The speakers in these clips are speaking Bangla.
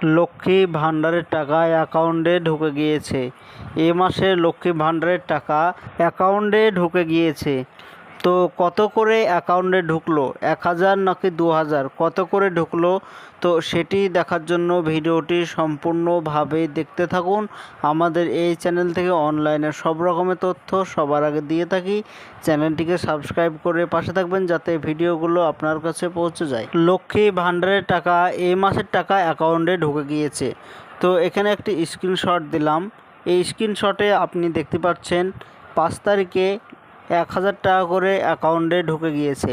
লক্ষ্মী ভাণ্ডারের টাকা অ্যাকাউন্টে ঢুকে গিয়েছে। এ মাসে লক্ষ্মী ভাণ্ডারের টাকা অ্যাকাউন্টে ঢুকে গিয়েছে। তো কত করে অ্যাকাউন্টে ঢুকলো, 1000 নাকি 2000, কত করে ঢুকলো? তো সেটি দেখার জন্য ভিডিওটি সম্পূর্ণভাবে দেখতে থাকুন। আমাদের এই চ্যানেল থেকে অনলাইনে সব রকমের তথ্য সবার আগে দিয়ে থাকি। চ্যানেলটিকে সাবস্ক্রাইব করে পাশে থাকবেন যাতে ভিডিওগুলো আপনার কাছে পৌঁছে যায়। লক্ষ্মী ভাণ্ডারের টাকা এই মাসের টাকা অ্যাকাউন্টে ঢুকে গিয়েছে। তো এখানে একটি স্ক্রিনশট দিলাম। এই স্ক্রিনশটে আপনি দেখতে পাচ্ছেন 5 তারিখে 1000 টাকা করে অ্যাকাউন্টে ঢুকে গিয়েছে।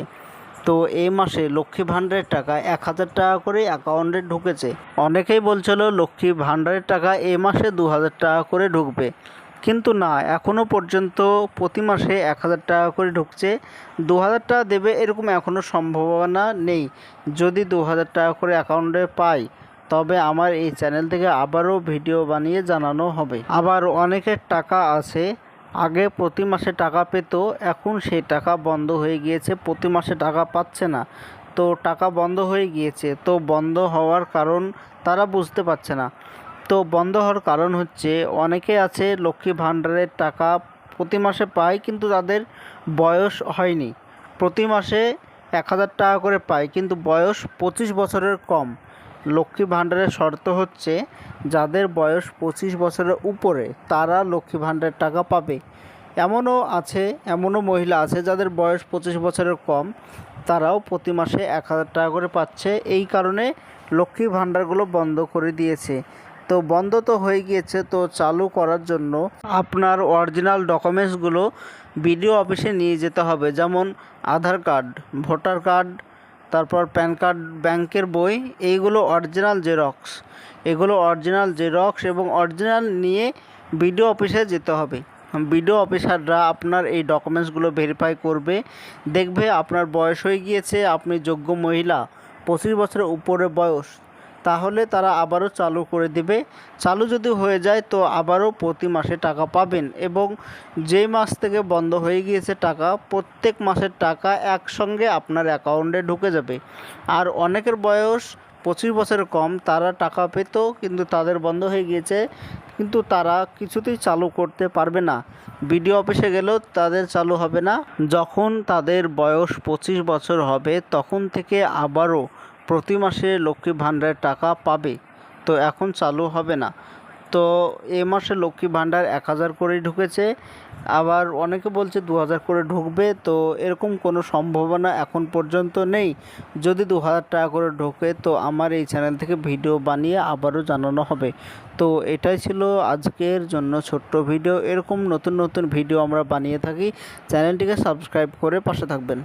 তো এই মাসে লক্ষ্মী ভাণ্ডারের টাকা 1000 টাকা করে অ্যাকাউন্টে ঢুকেছে। অনেকেই বলছিল লক্ষ্মী ভাণ্ডারের টাকা এই মাসে 2000 টাকা করে ঢুকবে, কিন্তু না, এখনও পর্যন্ত প্রতি মাসে 1000 টাকা করে ঢুকছে। 2000 টাকা দেবে এরকম এখনও সম্ভাবনা নেই। যদি 2000 টাকা করে অ্যাকাউন্টে পাই তবে আমার এই চ্যানেল থেকে আবারও ভিডিও বানিয়ে জানানো হবে। আবার অনেকের টাকা আছে, আগে প্রতি মাসে টাকা পেত, এখন সেই টাকা বন্ধ হয়ে গিয়েছে, প্রতি মাসে টাকা পাচ্ছে না। তো টাকা বন্ধ হয়ে গিয়েছে, তো বন্ধ হওয়ার কারণ তারা বুঝতে পারছে না। তো বন্ধ হওয়ার কারণ হচ্ছে অনেকে আছে লক্ষ্মী ভাণ্ডারের টাকা প্রতি মাসে পায়, কিন্তু তাদের বয়স হয়নি। প্রতি মাসে 1000 টাকা করে পায়, কিন্তু বয়স 25 বছরের কম। লক্ষ্মী ভাণ্ডারের শর্ত হচ্ছে যাদের বয়স 25 বছরের উপরে তারা লক্ষ্মী ভাণ্ডারের টাকা পাবে। এমনও মহিলা আছে যাদের বয়স 25 বছরের কম, তারাও প্রতি মাসে 1000 টাকা করে পাচ্ছে। এই কারণে লক্ষ্মী ভাণ্ডারগুলো বন্ধ করে দিয়েছে। তো বন্ধ তো হয়ে গিয়েছে, তো চালু করার জন্য আপনার অরিজিনাল ডকুমেন্টসগুলো বিডিও অফিসে নিয়ে যেতে হবে, যেমন আধার কার্ড, ভোটার কার্ড, তারপর প্যান কার্ড, ব্যাংকের বই, এইগুলো অরিজিনাল জেরক্স এবং অরিজিনাল নিয়ে বিডিও অফিসে যেতে হবে। বিডিও অফিসাররা আপনার এই ডকুমেন্টসগুলো ভেরিফাই করবে, দেখবে আপনার বয়স হয়ে গিয়েছে, আপনি যোগ্য মহিলা, 25 বছরের উপরে বয়স, তাহলে তারা আবারও চালু করে দেবে। চালু যদি হয়ে যায় তো আবারও প্রতি মাসে টাকা পাবেন, এবং যেই মাস থেকে বন্ধ হয়ে গিয়েছে টাকা, প্রত্যেক মাসের টাকা একসঙ্গে আপনার অ্যাকাউন্টে ঢুকে যাবে। আর অনেকের বয়স 25 বছরের কম, তারা টাকা পেত, কিন্তু তাদের বন্ধ হয়ে গিয়েছে, কিন্তু তারা কিছুতেই চালু করতে পারবে না। বিডিও অফিসে গেলেও তাদের চালু হবে না। যখন তাদের বয়স 25 বছর হবে তখন থেকে আবারও প্রতি মাসে লক্ষ্মী ভাণ্ডারের টাকা পাবে। তো এখন চালু হবে না। তো এ মাসে লক্ষ্মী ভাণ্ডার 1000 করেই ঢুকেছে, আবার অনেকে বলছে 2000 করে ঢুকবে। তো এরকম কোনো সম্ভাবনা এখন পর্যন্ত নেই। যদি 2000 টাকা করে ঢোকে তো আমার এই চ্যানেল থেকে ভিডিও বানিয়ে আবারও জানানো হবে। তো এটাই ছিল আজকের জন্য ছোট্ট ভিডিও। এরকম নতুন নতুন ভিডিও আমরা বানিয়ে থাকি। চ্যানেলটিকে সাবস্ক্রাইব করে পাশে থাকবেন।